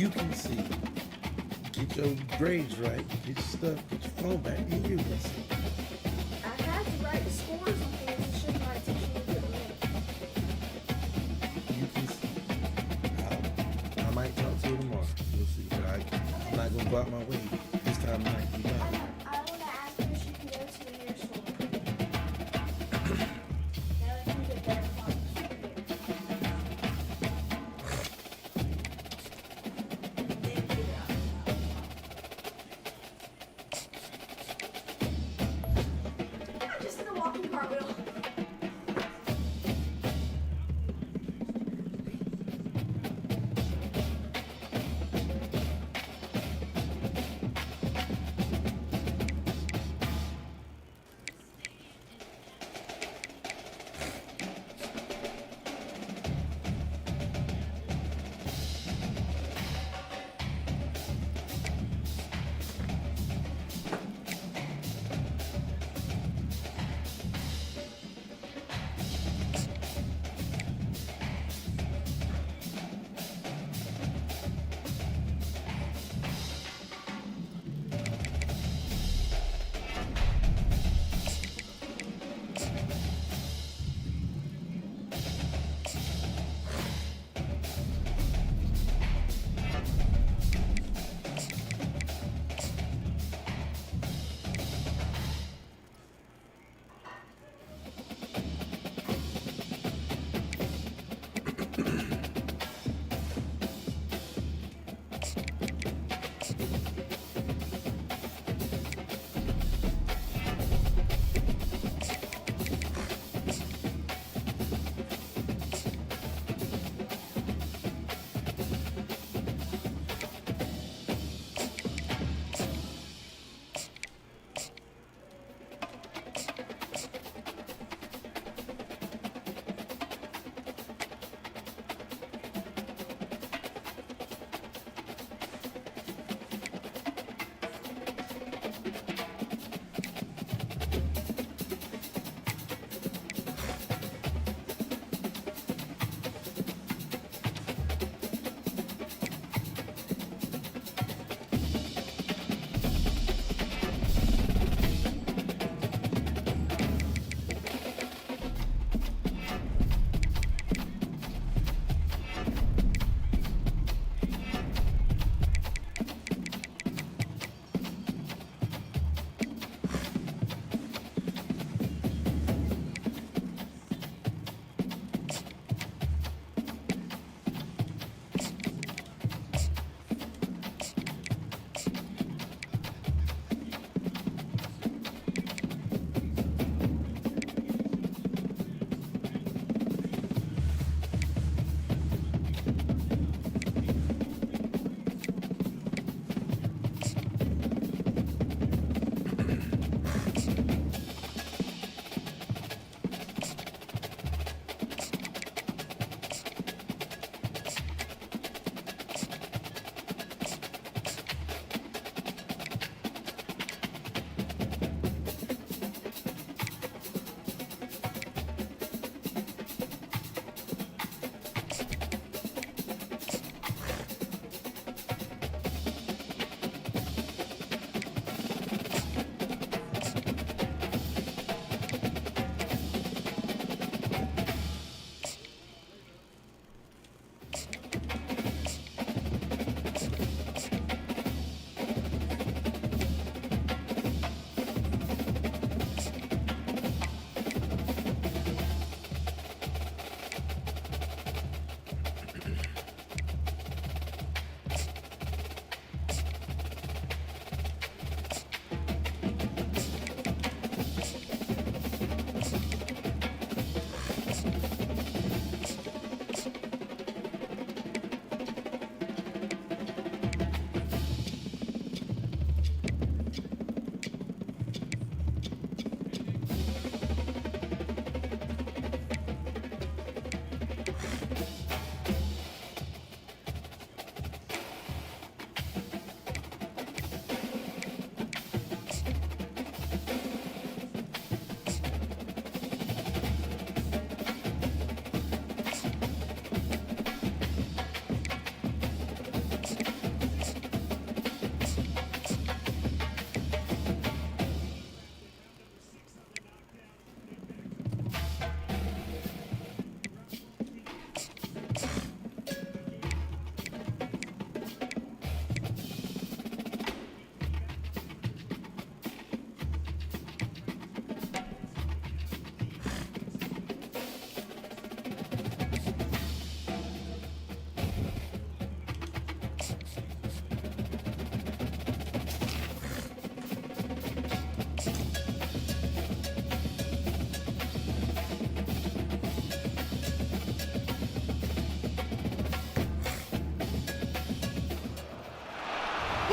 You can see. Get your grades right. Get your stuff. Get your phone back, and you can see. I had to write the scores on things and show my teacher looked at me. You can see. I might talk to you tomorrow. We'll see. But I'm not gonna go out my way this time night. You got it. I want to ask her if she can go to the hair salon. Now I can get better products for hair. Just in a walking cartwheel.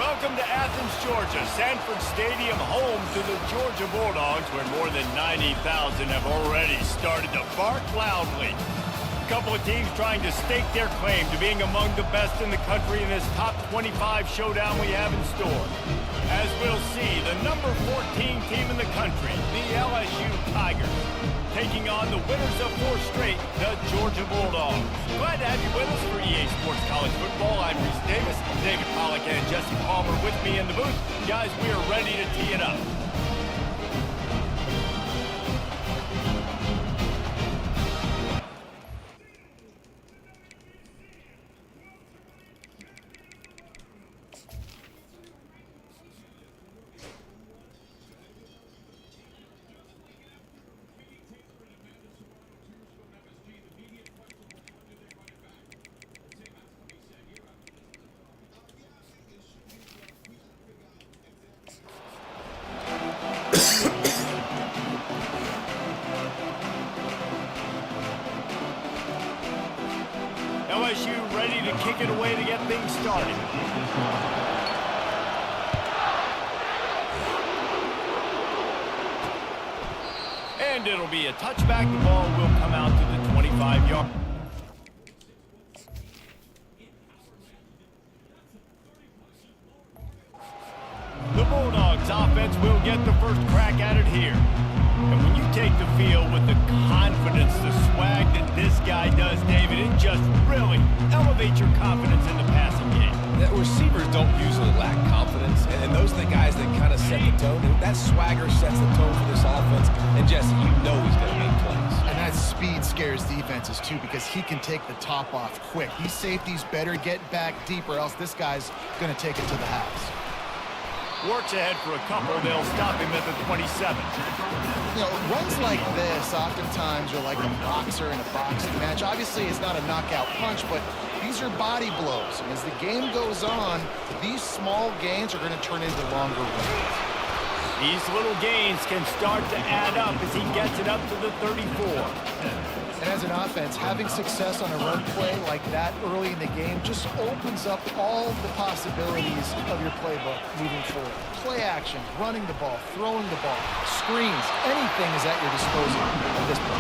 Welcome to Athens, Georgia, Sanford Stadium, home to the Georgia Bulldogs, where more than 90,000 have already started to bark loudly. A couple of teams trying to stake their claim to being among the best in the country in this top 25 showdown we have in store. As we'll see, the number 14 team in the country, the LSU Tigers, taking on the winners of 4 straight, the Georgia Bulldogs. Glad to have you with us for EA Sports College Football. I'm Reese Davis, David Pollack and Jesse Palmer with me in the booth. Guys, we are ready to tee it up. LSU ready to kick it away to get things started. And it'll be a touchback. The ball will come out to the 25-yard. The Bulldogs offense will get the first crack at it here. And when you take the field with the confidence, the swag that this guy does, David, it just really elevates your confidence in the passing game. The receivers don't usually lack confidence, and those are the guys that kind of set the tone. That swagger sets the tone for this offense, and Jesse, you know he's going to make plays. And that speed scares defenses, too, because he can take the top off quick. These safeties better get back deep, or else this guy's going to take it to the house. Works ahead for a couple. They'll stop him at the 27. You know, runs like this oftentimes are like a boxer in a boxing match. Obviously, it's not a knockout punch, but these are body blows. And as the game goes on, these small gains are going to turn into longer runs. These little gains can start to add up as he gets it up to the 34. And as an offense, having success on a run play like that early in the game just opens up all the possibilities of your playbook moving forward. Play action, running the ball, throwing the ball, screens, anything is at your disposal at this point.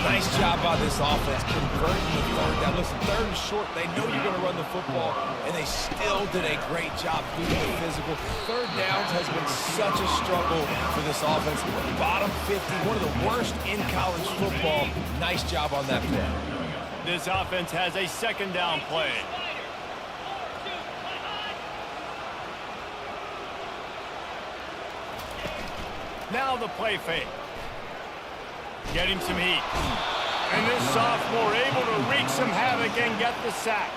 Nice job by this offense converting the third down. Listen, third and short, they know you're going to run the football, and they still did a great job being physical. Third downs has been such a struggle for this offense. Bottom 50, one of the worst in college football. Nice job on that play. This offense has a second down play. Now the play fake. Getting some heat. And this sophomore able to wreak some havoc and get the sack.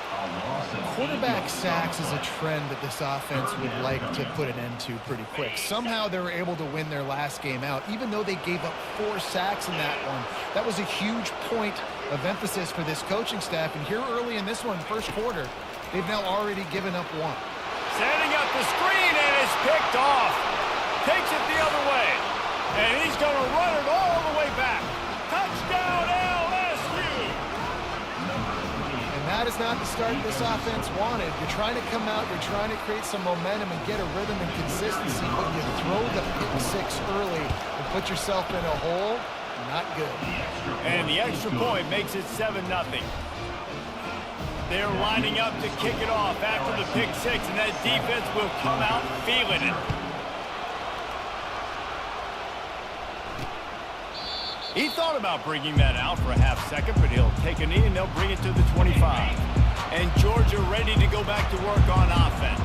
Quarterback sacks is a trend that this offense would like to put an end to pretty quick. Somehow they were able to win their last game out, even though they gave up 4 sacks in that one. That was a huge point of emphasis for this coaching staff. And here early in this one, first quarter, they've now already given up 1. Setting up the screen, and it's picked off. Takes it the other way. And he's going to run it all the way back. Touchdown, LSU! And that is not the start this offense wanted. You're trying to come out, you're trying to create some momentum and get a rhythm and consistency, but you throw the pick 6 early and put yourself in a hole, not good. And the extra point makes it 7-0. They're lining up to kick it off after the pick 6, and that defense will come out feeling it. He thought about bringing that out for a half second, but he'll take a knee and they'll bring it to the 25. And Georgia ready to go back to work on offense.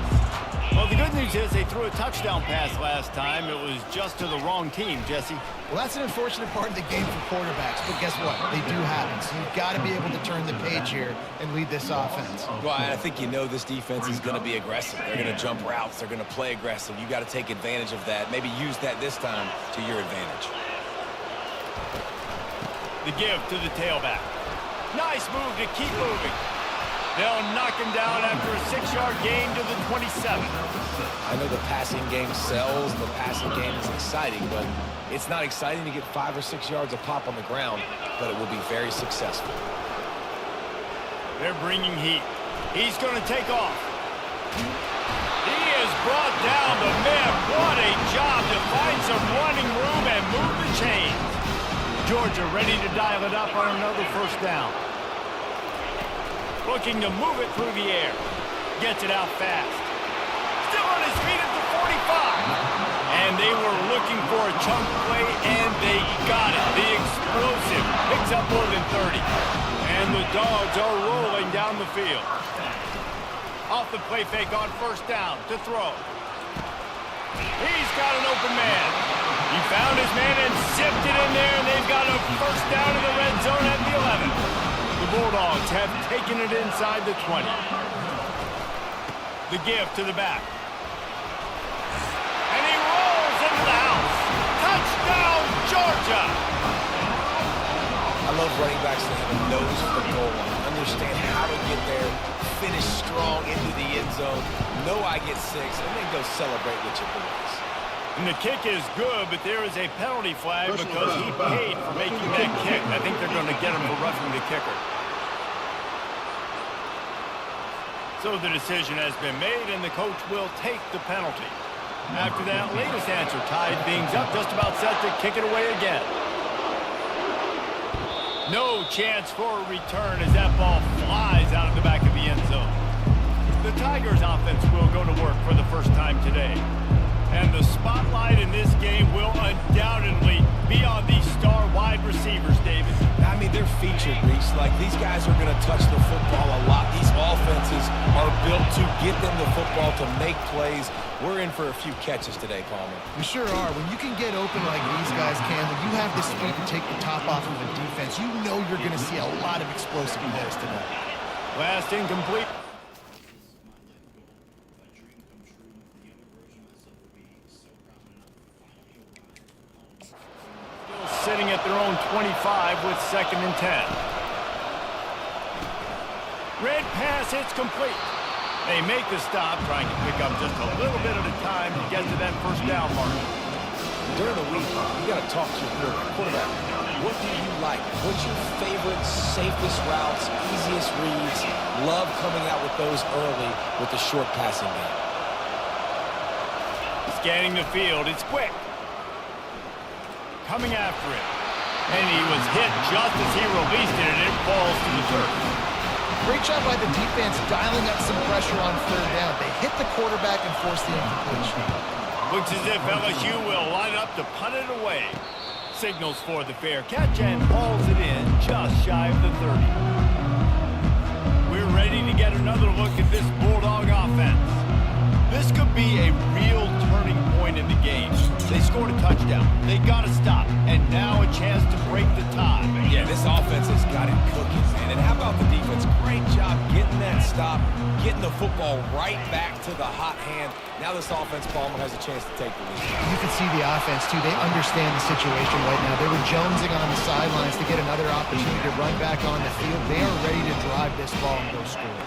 Well, the good news is they threw a touchdown pass last time. It was just to the wrong team, Jesse. Well, that's an unfortunate part of the game for quarterbacks, but guess what? They do happen. So you've got to be able to turn the page here and lead this offense. Well, I think you know this defense is going to be aggressive. They're going to jump routes. They're going to play aggressive. You got to take advantage of that. Maybe use that this time to your advantage. The give to the tailback. Nice move to keep moving. They'll knock him down after a 6-yard gain to the 27. I know the passing game sells and the passing game is exciting, but it's not exciting to get 5 or 6 yards of pop on the ground, but it will be very successful. They're bringing heat. He's going to take off. brought down. The man, what a job to find some running room and move the chains. Georgia ready to dial it up on another first down. Looking to move it through the air. Gets it out fast. Still on his feet at the 45. And they were looking for a chunk play, and they got it. The explosive picks up more than 30. And the Dogs are rolling down the field. Off the play fake on first down to throw. He's got an open man. He found his man and zipped it in there, and they've got a first down in the red zone at the 11. The Bulldogs have taken it inside the 20. The give to the back. And he rolls into the house. Touchdown, Georgia! I love running backs that have a nose for the goal line. Understand how to get there, finish strong into the end zone, know I get 6, and then go celebrate with your boys. And the kick is good, but there is a penalty flag because he paid for making that kick. I think they're going to get him for roughing the kicker. So the decision has been made, and the coach will take the penalty. After that latest answer tied things up, just about set to kick it away again. No chance for a return as that ball flies out of the back of the end zone. The Tigers offense will go to work for the first time today. And the spotlight in this game will undoubtedly be on these star wide receivers, David. I mean, they're featured, Reese. Like, these guys are going to touch the football a lot. These offenses are built to get them the football, to make plays. We're in for a few catches today, Palmer. We sure are. When you can get open like these guys can, when you have the speed to take the top off of a defense, you know you're going to see a lot of explosive plays tonight. Last incomplete. Sitting at their own 25 with 2nd and 10. Red pass, it's complete. They make the stop, trying to pick up just a little bit at a time to get to that first down mark. During the week, you got to talk to your quarterback. What do you like? What's your favorite, safest routes, easiest reads? Love coming out with those early with the short passing game. Scanning the field, it's quick. Coming after it. And he was hit just as he released it, and it falls to the turf. Great job by the defense dialing up some pressure on 3rd down. They hit the quarterback and forced the incompletion. Looks as if LSU will line up to punt it away. Signals for the fair catch and hauls it in just shy of the 30. We're ready to get another look at this Bulldog offense. This could be a real turning point in the game. They scored a touchdown. They got to stop. And now a chance to break the tie. Yeah, this offense has got it cooking, man. And how about the defense? Great job getting that stop, getting the football right back to the hot hand. Now this offense, Palmer, has a chance to take the lead. You can see the offense, too. They understand the situation right now. They were jonesing on the sidelines to get another opportunity to run back on the field. They are ready to drive this ball and go score.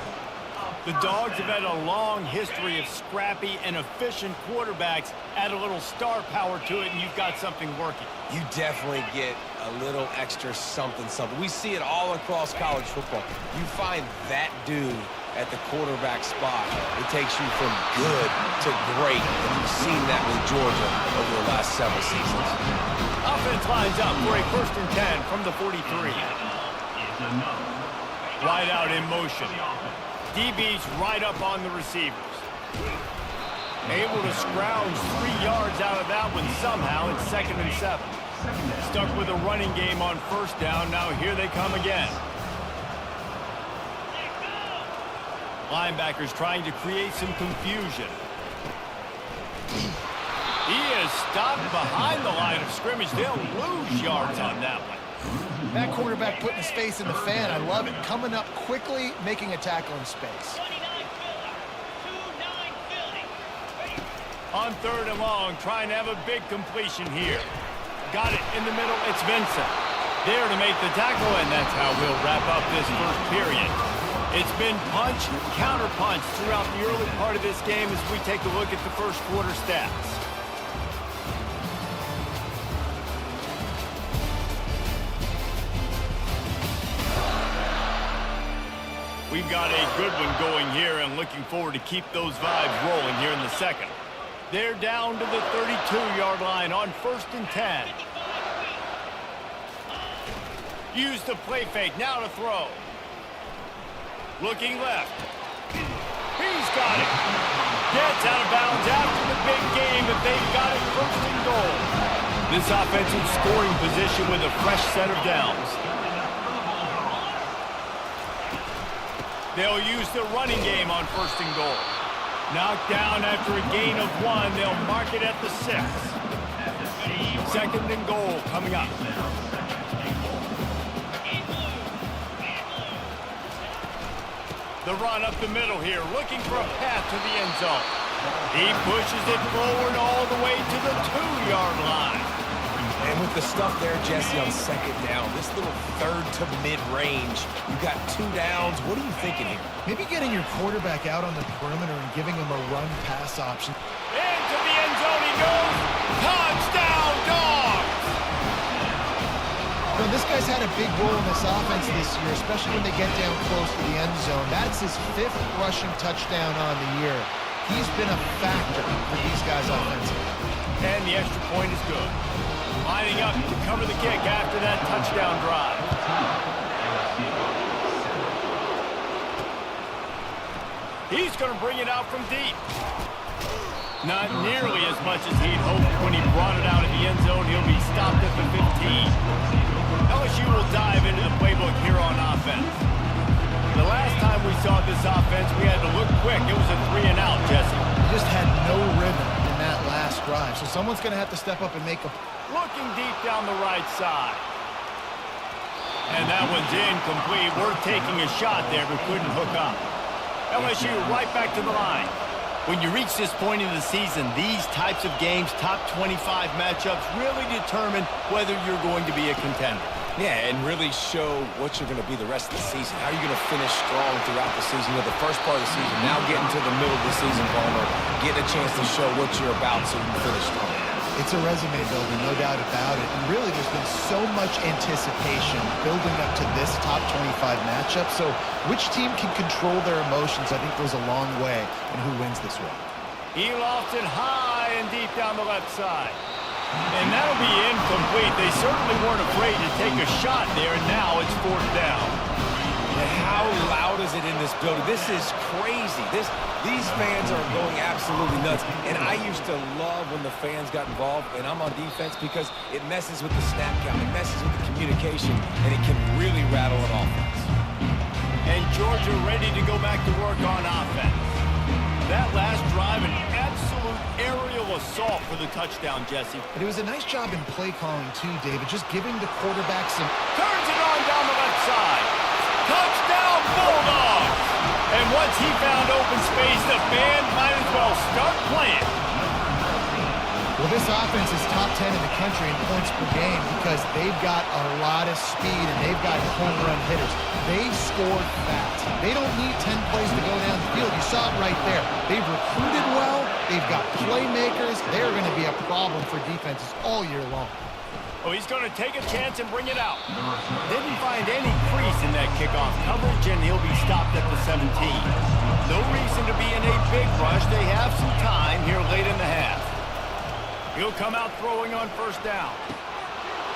The Dogs have had a long history of scrappy and efficient quarterbacks. Add a little star power to it, and you've got something working. You definitely get a little extra something. We see it all across college football. You find that dude at the quarterback spot, it takes you from good to great, and you've seen that with Georgia over the last several seasons. Offense lines up for a 1st and 10 from the 43. Wide out in motion. DB's right up on the receivers. Able to scrounge 3 yards out of that one somehow. It's 2nd and 7. Stuck with a running game on 1st down. Now here they come again. Linebackers trying to create some confusion. He is stopped behind the line of scrimmage. They'll lose yards on that one. That quarterback putting his face in the fan. I love it. Coming up quickly, making a tackle in space. On 3rd and long, trying to have a big completion here. Got it in the middle. It's Vincent. There to make the tackle, and that's how we'll wrap up this first period. It's been punch, counter punch throughout the early part of this game as we take a look at the first quarter stats. We've got a good one going here and looking forward to keep those vibes rolling here in the second. They're down to the 32-yard line on 1st and 10. Use the play fake, now to throw. Looking left. He's got it. Gets out of bounds after the big game, but they've got it 1st and goal. This offensive scoring position with a fresh set of downs. They'll use the running game on 1st and goal. Knocked down after a gain of 1. They'll mark it at the 6. 2nd and goal coming up. The run up the middle here, looking for a path to the end zone. He pushes it forward all the way to the 2-yard line. And with the stuff there, Jesse, on 2nd down, this little 3rd to mid-range, you got 2 downs. What are you thinking here? Maybe getting your quarterback out on the perimeter and giving him a run-pass option. Into the end zone he goes. Touchdown, Dogs! You know, this guy's had a big role in this offense this year, especially when they get down close to the end zone. That's his 5th rushing touchdown on the year. He's been a factor for these guys offensively. And the extra point is good. Lining up to cover the kick after that touchdown drive. He's going to bring it out from deep. Not nearly as much as he'd hoped when he brought it out in the end zone. He'll be stopped at the 15. LSU will dive into the playbook here on offense. The last time we saw this offense, we had to look quick. It was a 3-and-out, Jesse. Just had no rhythm in that last drive, so someone's going to have to step up and make a... Looking deep down the right side. And that one's incomplete. We're taking a shot there, but couldn't hook up. LSU right back to the line. When you reach this point in the season, these types of games, top 25 matchups, really determine whether you're going to be a contender. Yeah, and really show what you're going to be the rest of the season. How are you going to finish strong throughout the season? You know, the first part of the season, now getting to the middle of the season, Palmer, getting a chance to show what you're about so you can finish strong. It's a resume builder, no doubt about it. And really, there's been so much anticipation building up to this top 25 matchup. So which team can control their emotions, I think, goes a long way in who wins this one. He lofts it high and deep down the left side. And that'll be incomplete. They certainly weren't afraid to take a shot there, and now it's 4th down. And how loud is it in this building? This is crazy. These fans are going absolutely nuts. And I used to love when the fans got involved, and I'm on defense, because it messes with the snap count, it messes with the communication, and it can really rattle an offense. And Georgia ready to go back to work on offense. That last drive, an absolute aerial assault for the touchdown, Jesse. But it was a nice job in play calling, too, David, just giving the quarterback some... Turns it on down the left side. Touchdown, Bulldogs! And once he found open space, the band might as well start playing. Well, this offense is top 10 in the country in points per game because they've got a lot of speed and they've got home run hitters. They scored fast. They don't need 10 plays to go down the field. You saw it right there. They've recruited well. They've got playmakers. They're going to be a problem for defenses all year long. Oh, he's going to take a chance and bring it out. Didn't find any crease in that kickoff coverage, and he'll be stopped at the 17. No reason to be in a big rush. They have some time here late in the half. He'll come out throwing on 1st down.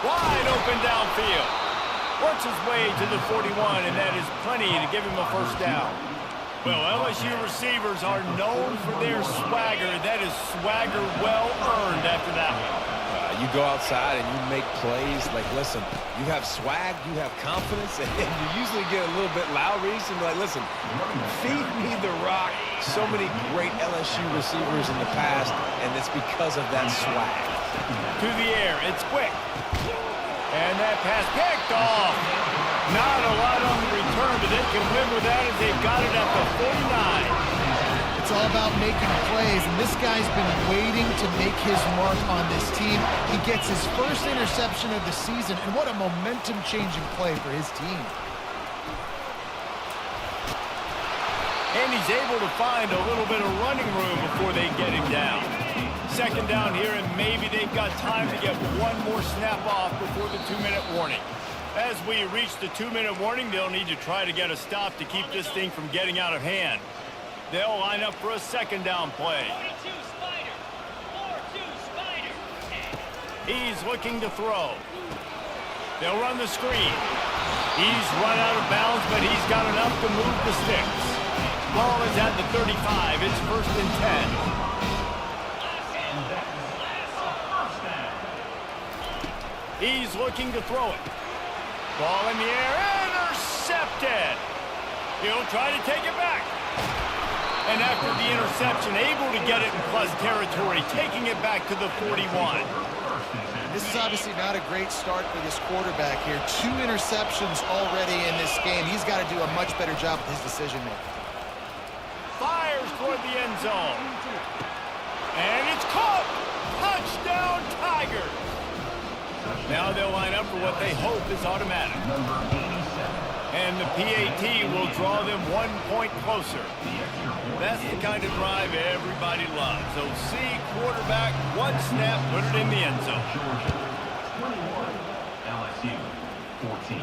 Wide open downfield. Works his way to the 41, and that is plenty to give him a 1st down. Well, LSU receivers are known for their swagger. That is swagger well earned after that one. You go outside and you make plays. Like, listen, you have swag, you have confidence, and you usually get a little bit loud, Reese, and be like, listen, feed me the rock. So many great LSU receivers in the past, and it's because of that swag. To the air, it's quick. And that pass picked off. Not a lot on the return, but they can live with that as they've got it at the 49. It's all about making plays, and this guy's been waiting to make his mark on this team. He gets his first interception of the season, and what a momentum-changing play for his team. And he's able to find a little bit of running room before they get him down. 2nd down here, and maybe they've got time to get one more snap off before the 2-minute warning. As we reach the 2-minute warning, they'll need to try to get a stop to keep this thing from getting out of hand. They'll line up for a second down play. He's looking to throw. They'll run the screen. He's run out of bounds, but he's got enough to move the sticks. Ball is at the 35. It's 1st and 10. He's looking to throw it. Ball in the air, intercepted. He'll try to take it back. And after the interception, able to get it in plus territory, taking it back to the 41. This is obviously not a great start for this quarterback here. 2 interceptions already in this game. He's got to do a much better job with his decision-making. Fires toward the end zone. And it's caught. Touchdown, Tigers. Now they'll line up for what they hope is automatic. And the PAT will draw them 1 point closer. That's the kind of drive everybody loves. OC quarterback, 1 snap, put it in the end zone. LSU 14.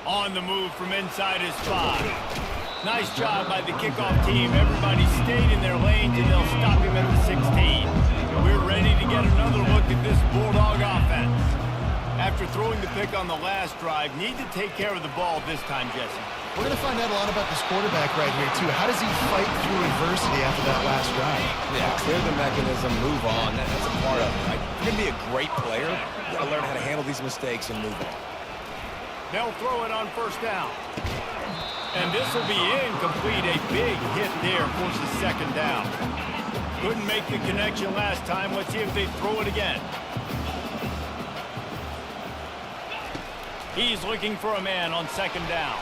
On the move from inside his 5. Nice job by the kickoff team. Everybody stayed in their lanes, and they'll stop him at the 16. We're ready to get another look at this Bulldog offense. After throwing the pick on the last drive, need to take care of the ball this time, Jesse. We're going to find out a lot about this quarterback right here, too. How does he fight through adversity after that last drive? Yeah, clear the mechanism, move on. That's a part of it, right? If you're going to be a great player, you got to learn how to handle these mistakes and move on. They'll throw it on 1st down. And this will be incomplete. A big hit there forces 2nd down. Couldn't make the connection last time. Let's see if they throw it again. He's looking for a man on 2nd down.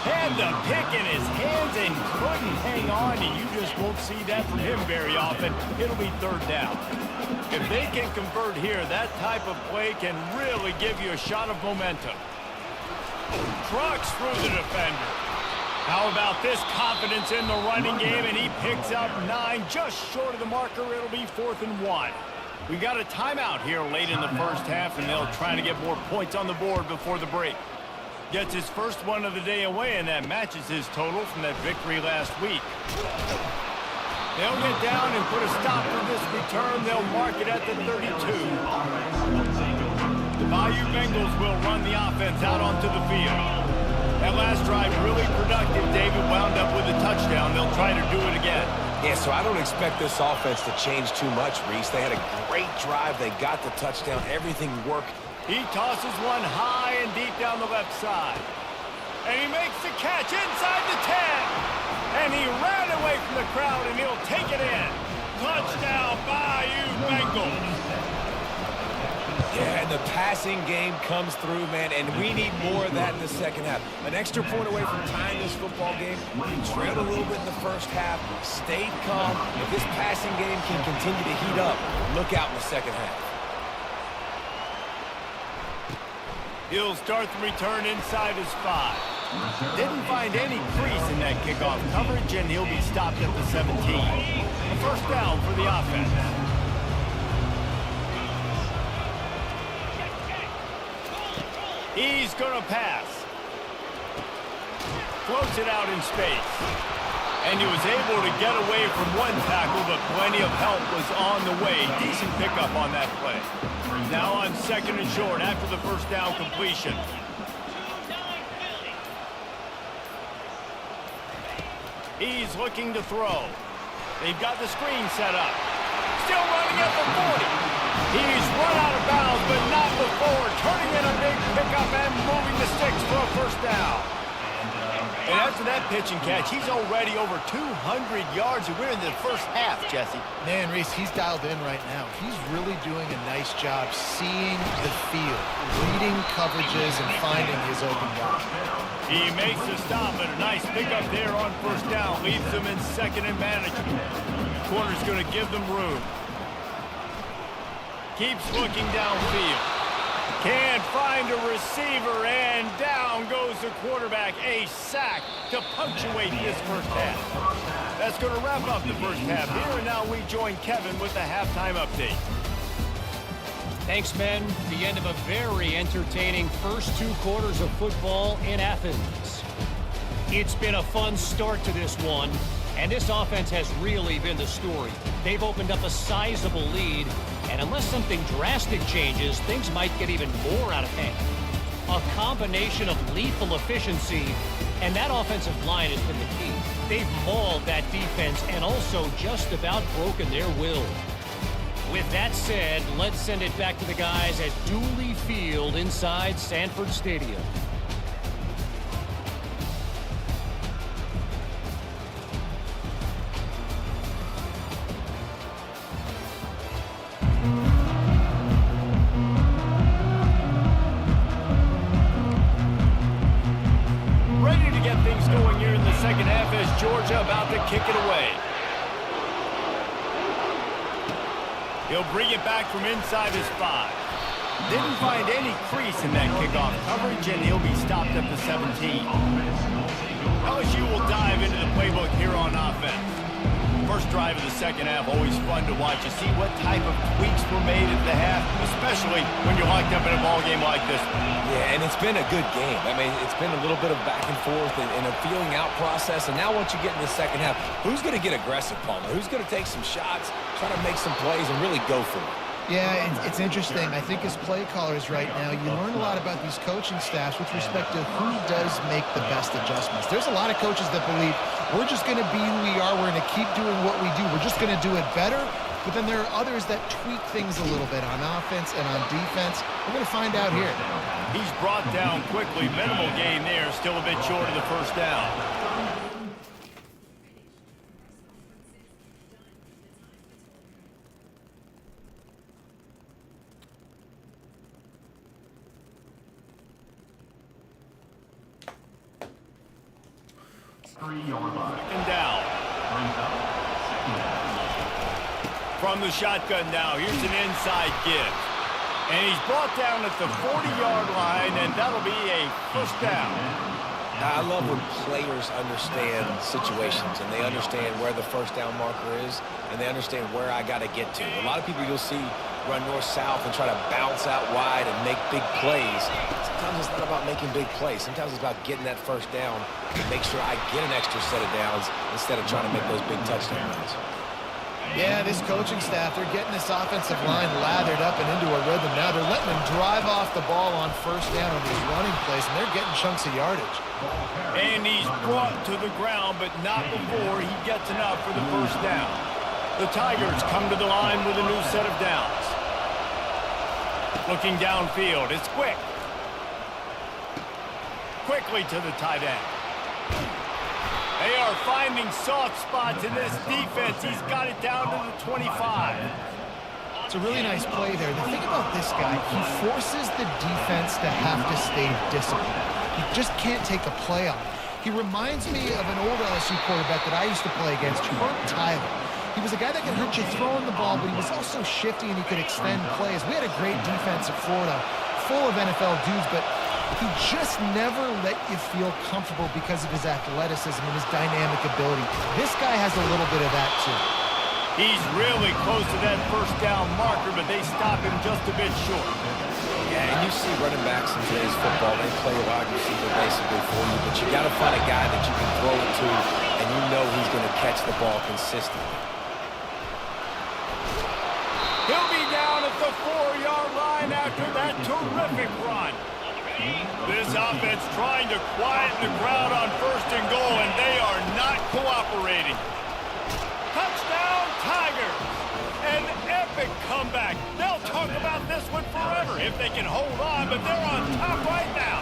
Had the pick in his hands and couldn't hang on, and you just won't see that from him very often. It'll be 3rd down. If they can convert here, that type of play can really give you a shot of momentum. Trucks through the defender. How about this confidence in the running game, and he picks up 9, just short of the marker. It'll be 4th and 1. We got a timeout here late in the 1st half, and they'll try to get more points on the board before the break. Gets his first one of the day away, and that matches his total from that victory last week. They'll get down and put a stop to this return. They'll mark it at the 32. The Bayou Bengals will run the offense out onto the field. That last drive really productive. David wound up with a touchdown. They'll try to do it again. Yeah, so I don't expect this offense to change too much, Reese. They had a great drive. They got the touchdown. Everything worked. He tosses one high and deep down the left side. And he makes the catch inside the 10. And he ran away from the crowd, and he'll take it in. Touchdown, Bayou Bengals. Yeah, and the passing game comes through, man, and we need more of that in the 2nd half. An extra point away from tying this football game. We trailed a little bit in the 1st half, stayed calm. If this passing game can continue to heat up, look out in the 2nd half. He'll start the return inside his 5. Didn't find any crease in that kickoff coverage, and he'll be stopped at the 17. A 1st down for the offense. He's going to pass. Floats it out in space. And he was able to get away from one tackle, but plenty of help was on the way. Decent pickup on that play. Now on 2nd and short after the 1st down completion. He's looking to throw. They've got the screen set up. Still running at the 40. He's run out of bounds, but not before. Turning in a big pickup and moving the sticks for a 1st down. And after that pitch and catch, he's already over 200 yards, and we're in the 1st half, Jesse. Man, Reese, he's dialed in right now. He's really doing a nice job seeing the field, reading coverages, and finding his open guy. He makes the stop, and a nice pickup there on 1st down. Leaves them in 2nd and manageable. Corner's going to give them room. Keeps looking downfield. Can't find a receiver, and down goes the quarterback. A sack to punctuate this 1st half. That's going to wrap up the 1st half. Here and now we join Kevin with the halftime update. Thanks, men. The end of a very entertaining first 2 quarters of football in Athens. It's been a fun start to this one, and this offense has really been the story. They've opened up a sizable lead, and unless something drastic changes, things might get even more out of hand. A combination of lethal efficiency, and that offensive line has been the key. They've mauled that defense and also just about broken their will. With that said, let's send it back to the guys at Dooley Field inside Sanford Stadium. Ready to get things going here in the second half as Georgia about to kick it away. He'll bring it back from inside his 5. Didn't find any crease in that kickoff coverage, and he'll be stopped at the 17. LSU will dive into the playbook here on offense. First drive of the second half, always fun to watch. You see what type of tweaks were made at the half, especially when you're locked up in a ball game like this one. Yeah, and it's been a good game. I mean, it's been a little bit of back and forth and a feeling out process. And now once you get in the second half, who's going to get aggressive, Palmer? Who's going to take some shots, try to make some plays, and really go for it? Yeah, it's interesting. I think as play callers right now, you learn a lot about these coaching staffs with respect to who does make the best adjustments. There's a lot of coaches that believe we're just going to be who we are. We're going to keep doing what we do. We're just going to do it better. But then there are others that tweak things a little bit on offense and on defense. We're going to find out here. He's brought down quickly. Minimal gain there. Still a bit short of the first down. Second down. From the shotgun now, here's an inside give. And he's brought down at the 40-yard line, and that'll be a first down. I love when players understand situations and they understand where the first down marker is and they understand where I got to get to. A lot of people you'll see run north-south and try to bounce out wide and make big plays. Sometimes it's not about making big plays. Sometimes it's about getting that first down and make sure I get an extra set of downs instead of trying to make those big touchdown runs. Yeah, this coaching staff, they're getting this offensive line lathered up and into a rhythm now. They're letting them drive off the ball on first down on these running plays, and they're getting chunks of yardage. And he's brought to the ground, but not before he gets enough for the first down. The Tigers come to the line with a new set of downs. Looking downfield, it's quick. Quickly to the tight end. They are finding soft spots in this defense. He's got it down to the 25. It's a really nice play there. The thing about this guy, he forces the defense to have to stay disciplined. He just can't take a play on it. He reminds me of an old LSU quarterback that I used to play against, Herb Tyler. He was a guy that could hurt you throwing the ball, but he was also shifty and he could extend plays. We had a great defense at Florida, full of NFL dudes, but he just never let you feel comfortable because of his athleticism and his dynamic ability. This guy has a little bit of that too. He's really close to that first down marker, but they stop him just a bit short. Yeah, and you see running backs in today's football, they play wide receiver basically for you, but you got to find a guy that you can throw it to, and you know he's going to catch the ball consistently. He'll be down at the 4-yard line after that terrific run. This offense trying to quieten the crowd on first and goal, and they are not cooperating. Touchdown, Tigers! An epic comeback. They'll talk about this one forever if they can hold on, but they're on top right now.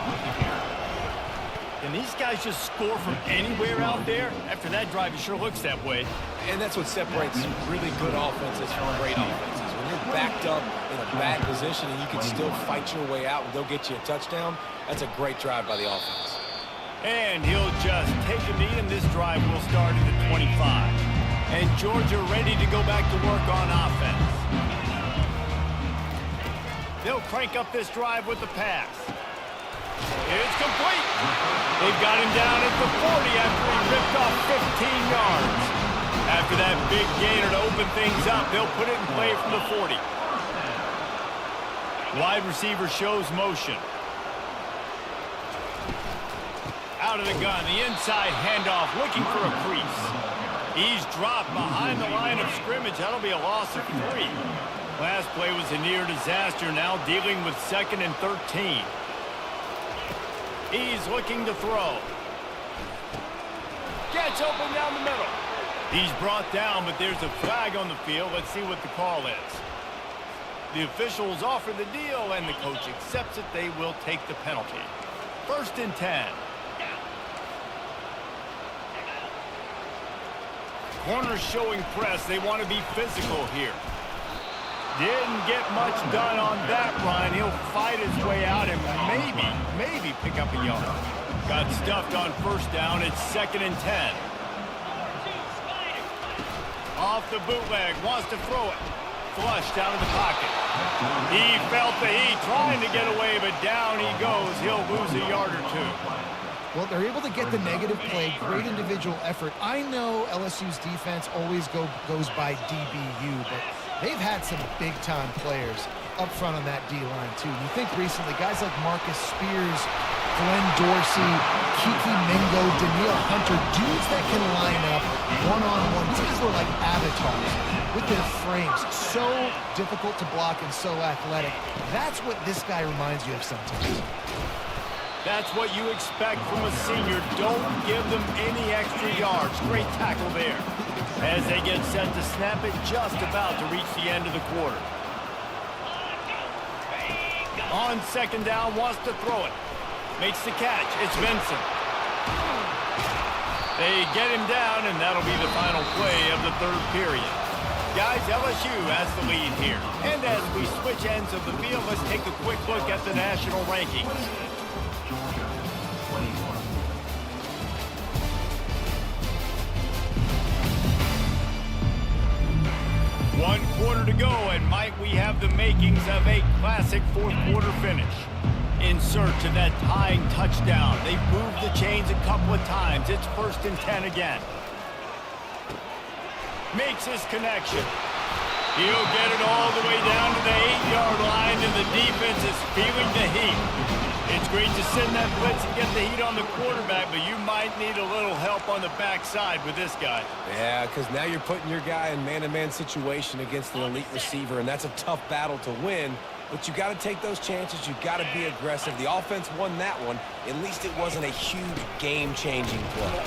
Can these guys just score from anywhere out there? After that drive, it sure looks that way. And that's what separates really good offenses from great offenses. When you're backed up in a bad position and you can still fight your way out and go get you a touchdown, that's a great drive by the offense. And he'll just take a knee, and this drive will start at the 25. And Georgia ready to go back to work on offense. They'll crank up this drive with the pass. It's complete. They've got him down at the 40 after he ripped off 15 yards. After that big gainer to open things up, they'll put it in play from the 40. Wide receiver shows motion. Out of the gun, the inside handoff, looking for a crease. He's dropped behind the line of scrimmage. That'll be a loss of 3. Last play was a near disaster, now dealing with 2nd and 13. He's looking to throw. Gets open down the middle. He's brought down, but there's a flag on the field. Let's see what the call is. The officials offer the deal, and the coach accepts it. They will take the penalty. 1st and 10. Corners showing press. They want to be physical here. Didn't get much done on that run. He'll fight his way out and maybe pick up a yard. Got stuffed on 1st down. It's 2nd and 10. Off the bootleg. Wants to throw it. Flush down in the pocket. He felt the heat trying to get away, but down he goes. He'll lose a yard or 2. Well, they're able to get the negative play, great individual effort. I know LSU's defense always goes by DBU, but they've had some big-time players up front on that D-line, too. You think recently, guys like Marcus Spears, Glenn Dorsey, Kiki Mingo, Daniil Hunter, dudes that can line up one-on-one. These guys were like avatars with their frames. So difficult to block and so athletic. That's what this guy reminds you of sometimes. That's what you expect from a senior. Don't give them any extra yards. Great tackle there. As they get set to snap it, just about to reach the end of the quarter. On 2nd down, wants to throw it. Makes the catch. It's Vincent. They get him down, and that'll be the final play of the 3rd period. Guys, LSU has the lead here. And as we switch ends of the field, let's take a quick look at the national rankings. 1 quarter to go, and might we have the makings of a classic 4th quarter finish. In search of that tying touchdown. They've moved the chains a couple of times. It's 1st and 10 again. Makes his connection. He'll get it all the way down to the 8-yard line, and the defense is feeling the heat. It's great to send that blitz and get the heat on the quarterback, but you might need a little help on the backside with this guy. Yeah, because now you're putting your guy in man-to-man situation against an elite receiver, and that's a tough battle to win. But you got to take those chances. You got to be aggressive. The offense won that one. At least it wasn't a huge game-changing play.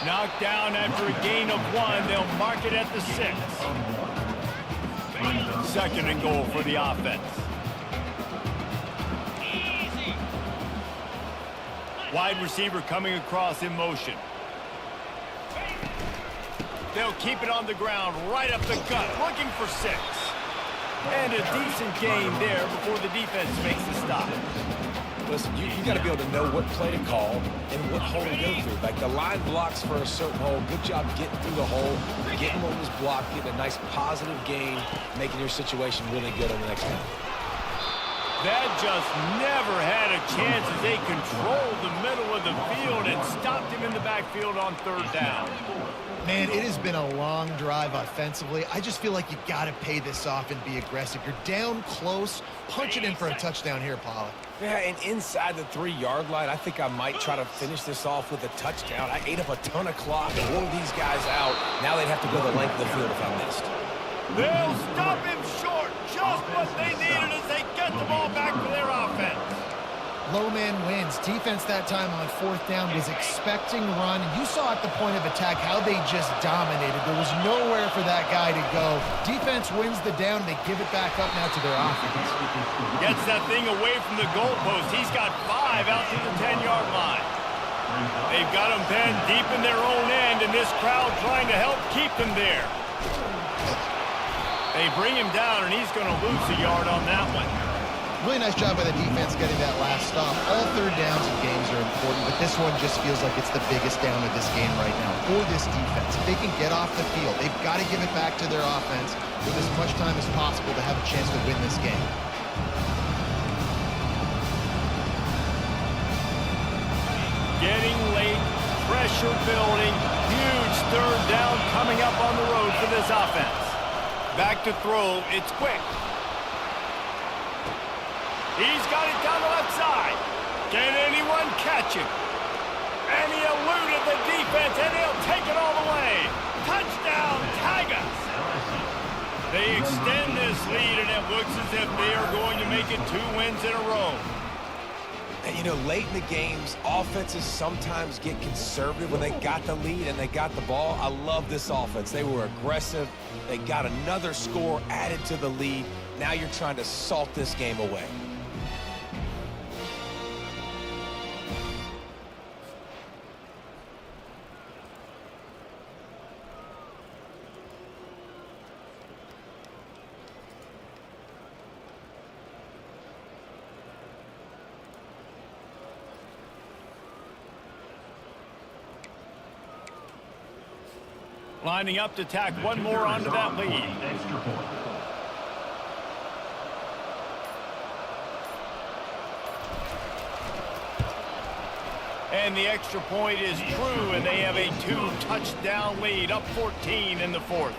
Knocked down after a gain of 1. They'll mark it at the 6. 2nd and goal for the offense. Wide receiver coming across in motion. They'll keep it on the ground, right up the gut, looking for 6. And a decent gain there before the defense makes the stop. Listen, you got to be able to know what play to call and what hole to go through. Like the line blocks for a certain hole. Good job getting through the hole, getting what was blocked, getting a nice positive gain, making your situation really good on the next down. That just never had a chance as they controlled the middle of the field and stopped him in the backfield on 3rd down. Man, it has been a long drive offensively. I just feel like you got to pay this off and be aggressive. You're down close. Punch it in for a touchdown here, Pollack. Yeah, and inside the 3-yard line, I think I might try to finish this off with a touchdown. I ate up a ton of clock and wore these guys out. Now they'd have to go the length of the field if I missed. They'll stop him short. Just what they needed as they get the ball back for their offense. Low man wins. Defense that time on 4th down was expecting run. You saw at the point of attack how they just dominated. There was nowhere for that guy to go. Defense wins the down. They give it back up now to their offense. Gets that thing away from the goalpost. He's got 5 out to the 10-yard line. They've got him pinned deep in their own end, and this crowd trying to help keep them there. They bring him down, and he's going to lose a yard on that one. Really nice job by the defense getting that last stop. All 3rd downs in games are important, but this one just feels like it's the biggest down of this game right now for this defense. If they can get off the field, they've got to give it back to their offense with as much time as possible to have a chance to win this game. Getting late, pressure building, huge 3rd down coming up on the road for this offense. Back to throw, it's quick. He's got it down the left side. Can anyone catch him? And he eluded the defense, and he'll take it all the way. Touchdown, Tigers! They extend this lead, and it looks as if they are going to make it 2 wins in a row. And, you know, late in the games, offenses sometimes get conservative when they got the lead and they got the ball. I love this offense. They were aggressive. They got another score added to the lead. Now you're trying to salt this game away. Lining up to tack one more onto that lead. Extra point. And the extra point is true, and they have a 2-touchdown lead, up 14 in the fourth.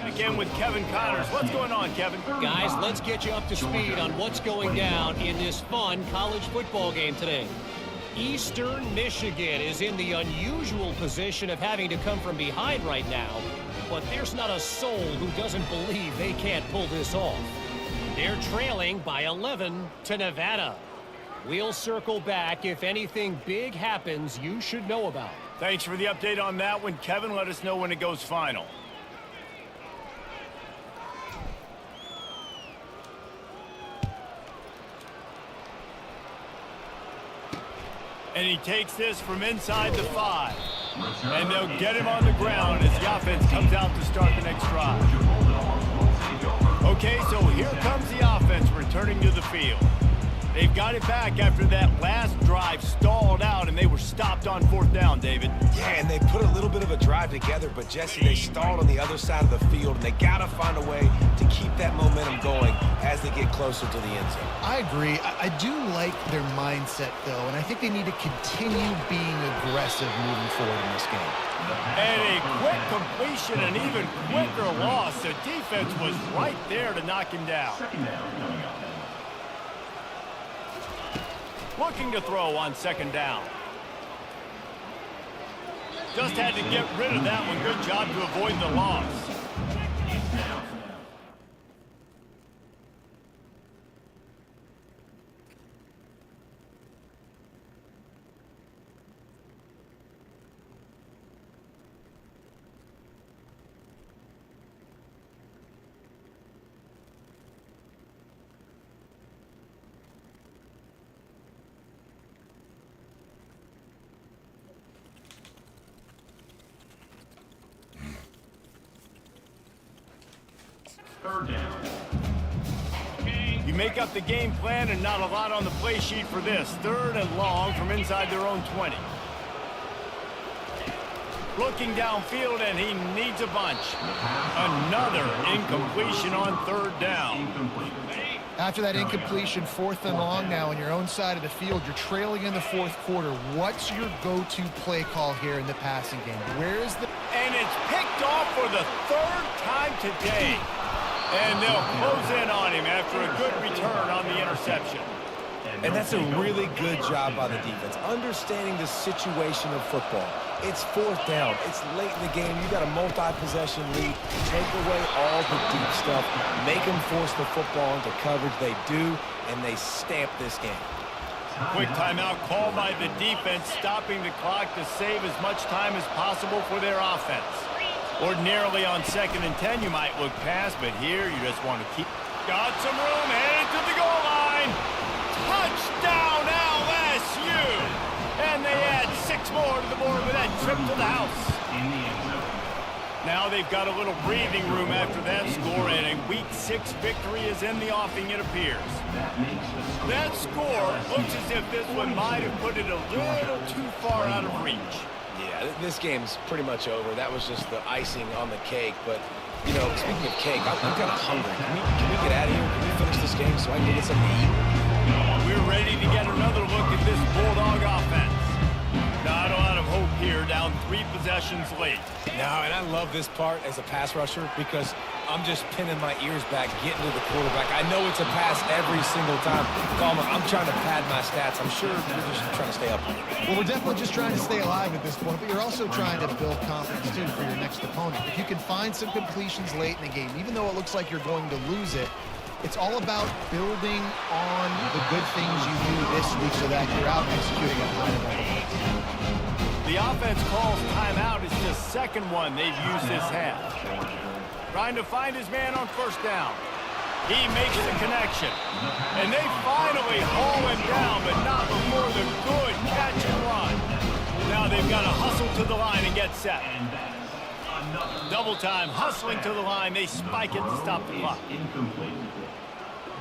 Again with Kevin Connors. What's going on, Kevin? Guys, let's get you up to speed on what's going down in this fun college football game today. Eastern Michigan is in the unusual position of having to come from behind right now, but there's not a soul who doesn't believe they can't pull this off. They're trailing by 11 to Nevada. We'll circle back if anything big happens you should know about. Thanks for the update on that one, Kevin. Let us know when it goes final. And he takes this from inside the 5. And they'll get him on the ground as the offense comes out to start the next drive. Okay, so here comes the offense returning to the field. They've got it back after that last drive stalled out, and they were stopped on 4th down, David. Yeah, and they put a little bit of a drive together, but, Jesse, they stalled on the other side of the field, and they got to find a way to keep that momentum going as they get closer to the end zone. I agree. I do like their mindset, though, and I think they need to continue being aggressive moving forward in this game. And a quick completion, an even quicker loss. The defense was right there to knock him down. Second down coming up. Looking to throw on 2nd down. Just had to get rid of that one. Good job to avoid the loss. Third down. You make up the game plan and not a lot on the play sheet for this. 3rd and long from inside their own 20. Looking downfield, and he needs a bunch. Another incompletion on 3rd down. Incomplete. After that incompletion, 4th and long now on your own side of the field, you're trailing in the 4th quarter. What's your go-to play call here in the passing game? Where is the... And it's picked off for the 3rd time today. And they'll close in on him after a good return on the interception. And that's a really good job by the defense, understanding the situation of football. It's 4th down. It's late in the game. You got a multi-possession lead. Take away all the deep stuff. Make them force the football into coverage. They do, and they stamp this game. Quick timeout called by the defense, stopping the clock to save as much time as possible for their offense. Ordinarily on 2nd and 10, you might look past, but here you just want to keep... Got some room, headed to the goal line. Touchdown, LSU! And they add 6 more to the board with that trip to the house. In the end zone. Now they've got a little breathing room after that score, and a Week 6 victory is in the offing, it appears. That score looks as if this one might have put it a little too far out of reach. Yeah, this game's pretty much over. That was just the icing on the cake. But, you know, speaking of cake, I'm kind of hungry. Can we get out of here? Can we finish this game so I can get something to eat? We're ready to get another look at this Bulldog offense. Not a lot of hope here, down 3 possessions late. No, and I love this part as a pass rusher because I'm just pinning my ears back, getting to the quarterback. I know it's a pass every single time. Palmer, I'm trying to pad my stats. I'm sure you're just trying to stay up on it. Well, we're definitely just trying to stay alive at this point, but you're also trying to build confidence, too, for your next opponent. If you can find some completions late in the game, even though it looks like you're going to lose it, it's all about building on the good things you do this week so that you're out executing at high level. The offense calls timeout. It's the 2nd one they've used this half. Trying to find his man on 1st down. He makes the connection. And they finally haul him down, but not before the good catch and run. Now they've got to hustle to the line and get set. Double time, hustling to the line. They spike it to stop the clock. Incomplete.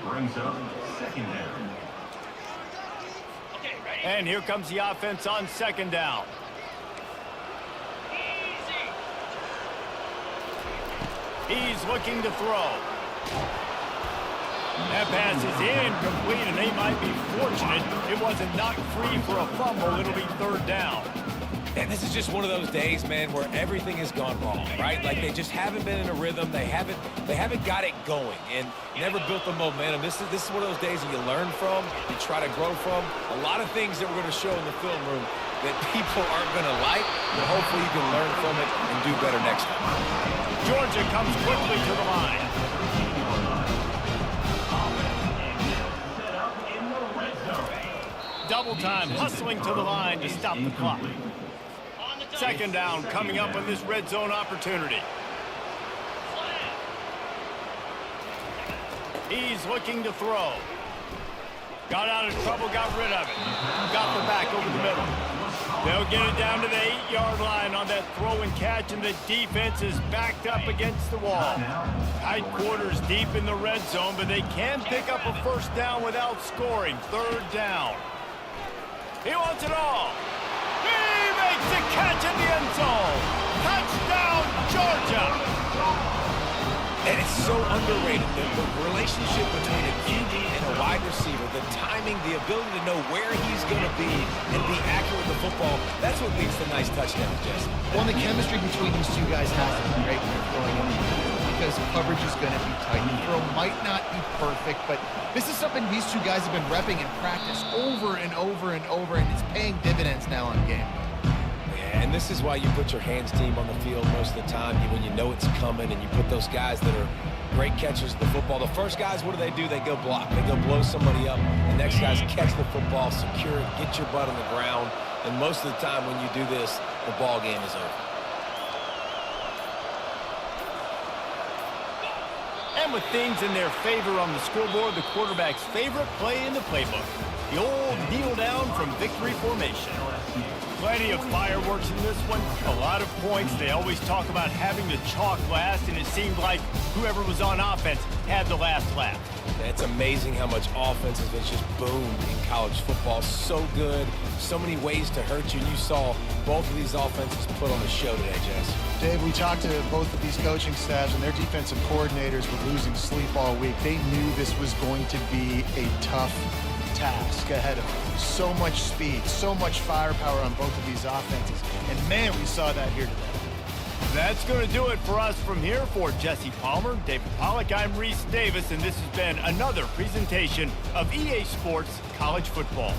Brings up 2nd down. And here comes the offense on 2nd down. He's looking to throw. That pass is incomplete, and they might be fortunate it wasn't knocked free for a fumble. It'll be 3rd down. And this is just one of those days, man, where everything has gone wrong, right? Like they just haven't been in a rhythm. They haven't got it going and never built the momentum. This is one of those days that you learn from, you try to grow from. A lot of things that we're going to show in the film room that people aren't going to like, but hopefully you can learn from it and do better next time. Georgia comes quickly to the line. Double time, hustling to the line to stop the clock. 2nd down coming up on this red zone opportunity. He's looking to throw. Got out of trouble, got rid of it. Got the back over the middle. They'll get it down to the 8-yard line on that throw and catch, and the defense is backed up against the wall. Tight quarters deep in the red zone, but they can pick up a 1st down without scoring. 3rd down. He wants it all. He makes the catch in the end zone. Touchdown, Georgia. And it's so underrated, the relationship between a QB and a wide receiver, the timing, the ability to know where he's going to be and be accurate with the football, that's what leads to nice touchdowns, Jesse. Well, the chemistry between these two guys has to be great when they're throwing in because coverage is going to be tight. The throw might not be perfect, but this is something these two guys have been repping in practice over and over and over, and it's paying dividends now on game. Yeah, and this is why you put your hands team on the field most of the time when you know it's coming, and you put those guys that are great catchers of the football. The first guys, what do? They go block. They go blow somebody up. The next guys catch the football, secure it, get your butt on the ground, and most of the time when you do this, the ball game is over. And with things in their favor on the scoreboard, the quarterback's favorite play in the playbook, the old kneel down from victory formation. Plenty of fireworks in this one, a lot of points. They always talk about having the chalk last, and it seemed like whoever was on offense had the last laugh. It's amazing how much offense has just boomed in college football. So good, so many ways to hurt you, and you saw both of these offenses put on a show today, Jess. Dave, we talked to both of these coaching staffs, and their defensive coordinators were losing sleep all week. They knew this was going to be a tough task ahead of them. So much speed, so much firepower on both of these offenses. And man, we saw that here today. That's going to do it for us from here. For Jesse Palmer, David Pollack, I'm Reese Davis, and this has been another presentation of EA Sports College Football.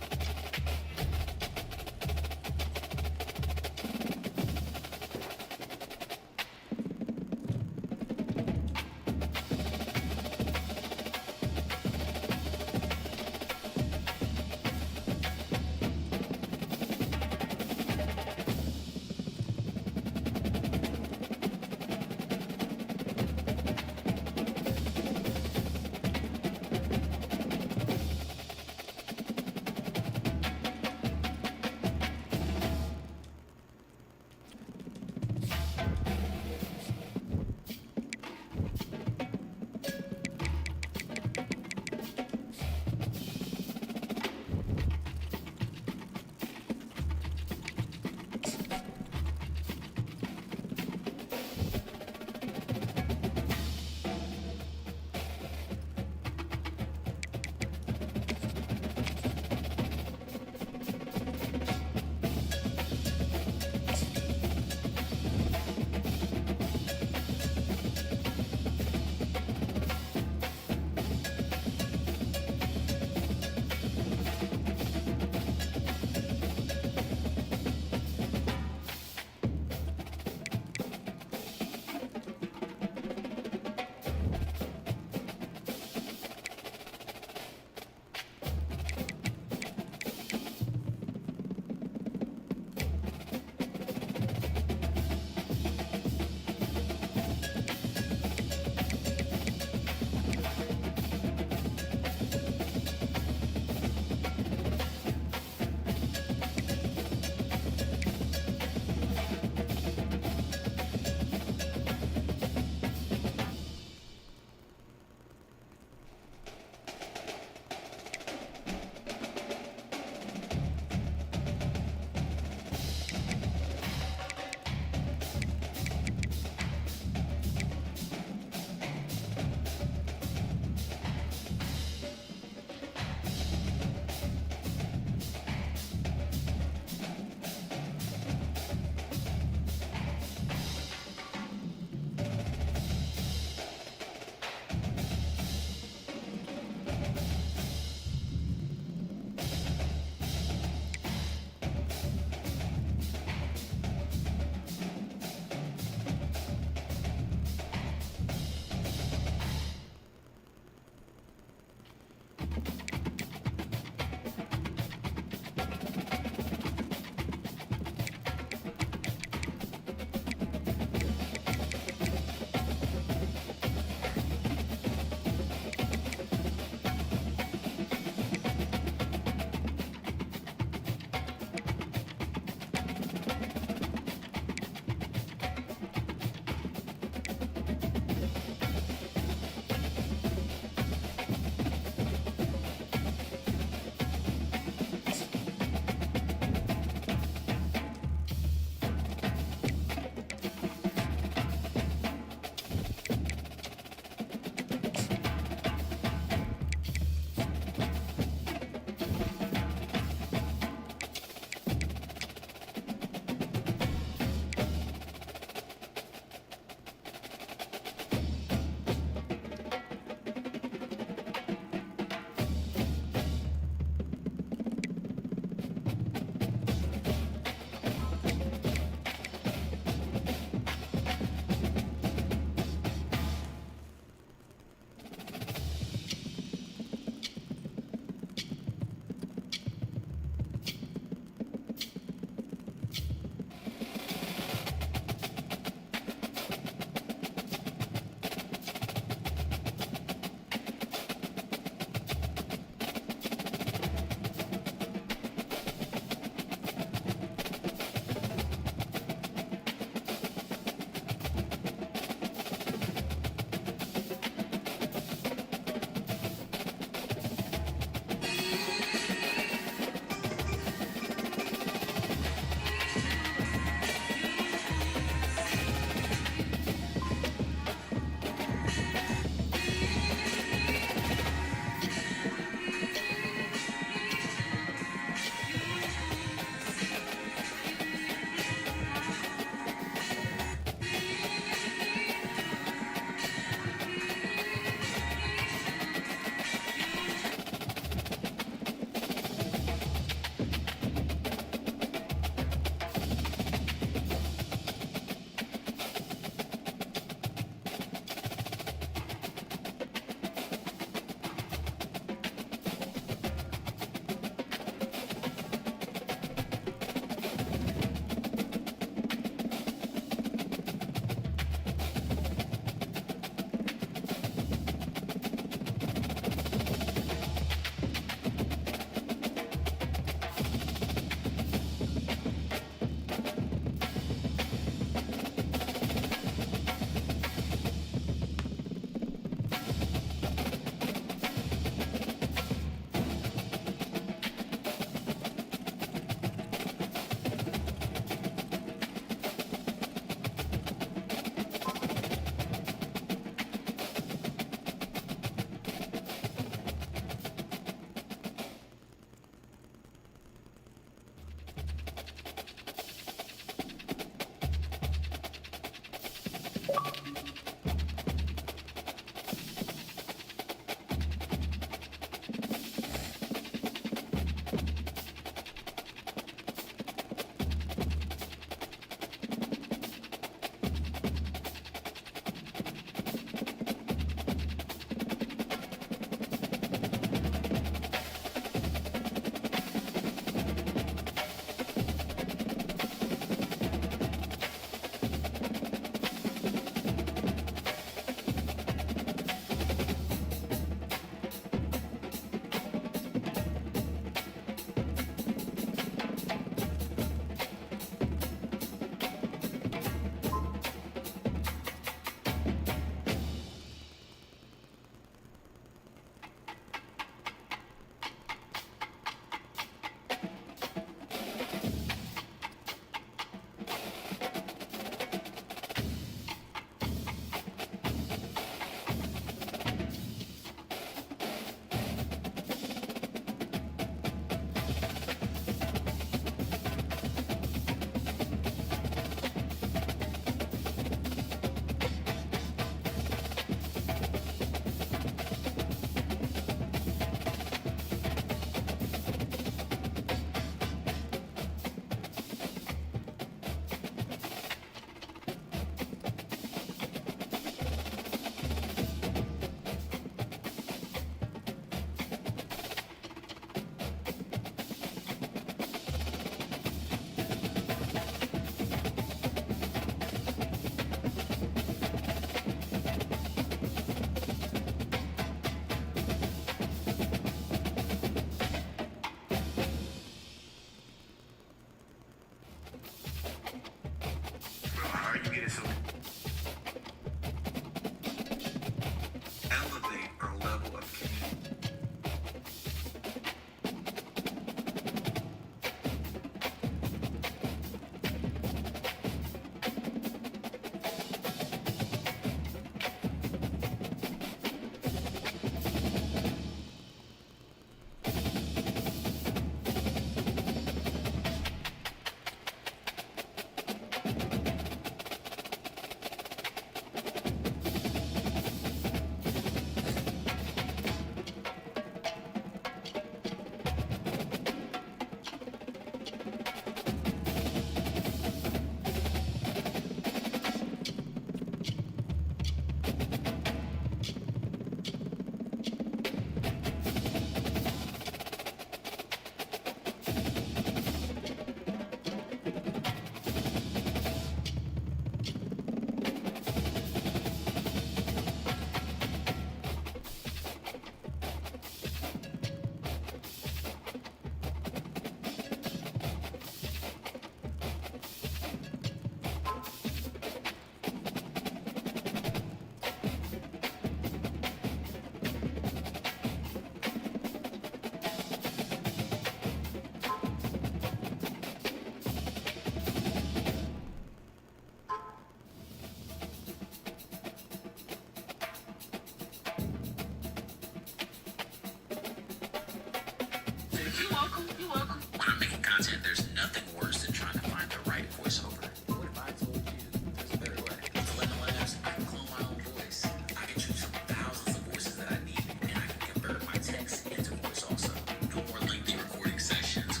You're welcome. You're welcome. When I'm making content, there's nothing worse than trying to find the right voiceover. What if I told you there's a better way? With 11 Labs, I can clone my own voice. I can choose from thousands of voices that I need, and I can convert my text into voice also. No more lengthy recording sessions.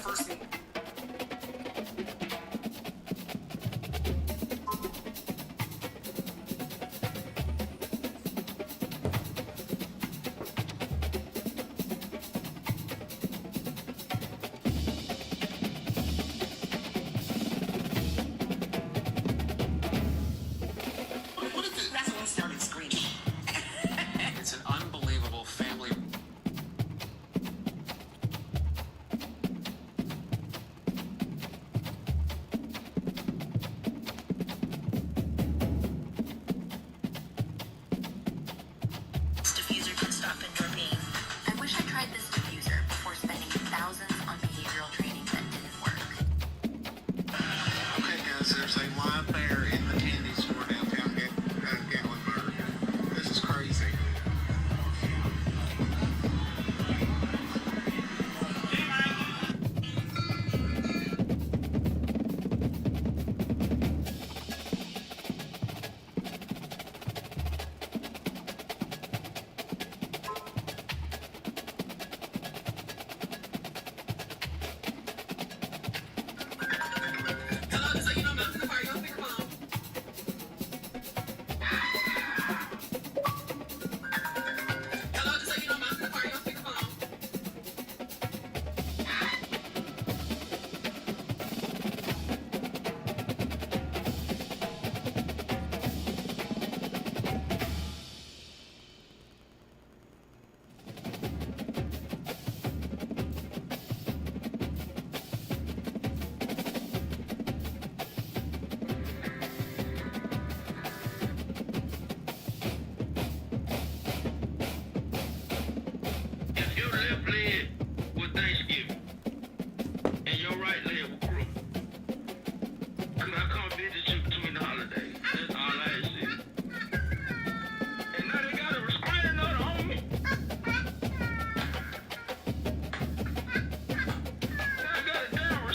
first thing